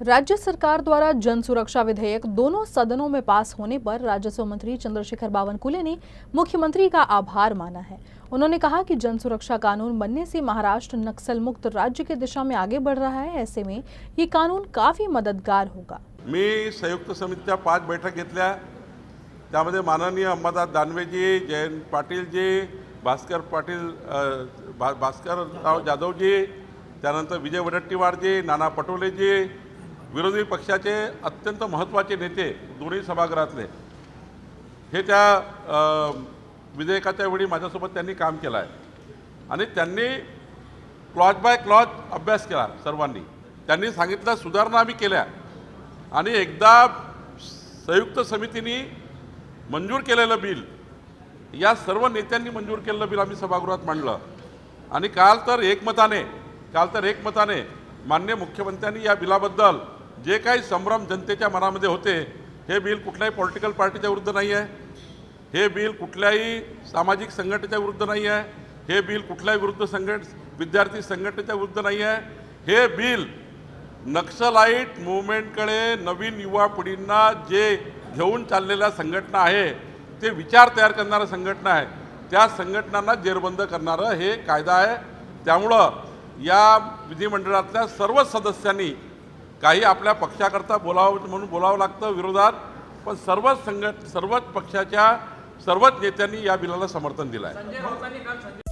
राज्य सरकार द्वारा जन सुरक्षा विधेयक दोनों सदनों में पास होने पर राजस्व मंत्री चंद्रशेखर बावनकुले ने मुख्यमंत्री का आभार माना है। उन्होंने कहा कि जन सुरक्षा कानून बनने से महाराष्ट्र नक्सल मुक्त राज्य की दिशा में आगे बढ़ रहा है। ऐसे में ये कानून काफी मददगार होगा। मी संयुक्त समितीच्या 5 बैठक घेतल्या, त्यामध्ये माननीय अंबादास दानवेजी, जयंत पाटीलजी, भास्करराव जाधवजी, त्यानंतर विजय वडेट्टीवारजी, नाना पटोलेजी, विरोधी पक्षाचे अत्यंत महत्त्वाचे नेते दोन्ही सभागृहातले हे त्या विधेयकाच्या वेळी माझ्यासोबत त्यांनी काम केलं आहे आणि त्यांनी क्लॉज बाय क्लॉज अभ्यास केला। सर्वांनी त्यांनी सांगितलं सुधारणा आम्ही केल्या आणि एकदा संयुक्त समितीने मंजूर केलेलं बिल या सर्व नेत्यांनी मंजूर केलेलं बिल आम्ही सभागृहात मांडलं आणि काल तर एकमताने माननीय मुख्यमंत्र्यांनी या बिलाबद्दल जे काही संभ्रम जनतेच्या मनामध्ये होते, हे बिल कुठल्याही पॉलिटिकल पार्टीच्या विरुद्ध नाही आहे, हे बिल कुठल्याही सामाजिक संघटनेच्या विरुद्ध नाही आहे, हे बिल कुठल्याही विद्यार्थी संघटनेच्या विरुद्ध नाही आहे, हे बिल नक्सलाइट मूवमेंटकडे नवीन युवा पिढींना जे घेऊन चाललेल्या संघटना आहे, ते विचार तयार करणाऱ्या संघटना आहे, त्या संघटनांना जेरबंद करणारं हे कायदा आहे। त्यामुळं या विधिमंडळातल्या सर्व सदस्यांनी काही आपल्या पक्षाकरता बोलावं म्हणून बोलावं लागतं विरोधात, पण सर्वच पक्षाच्या सर्वच नेत्यांनी या बिलाला समर्थन दिलं आहे।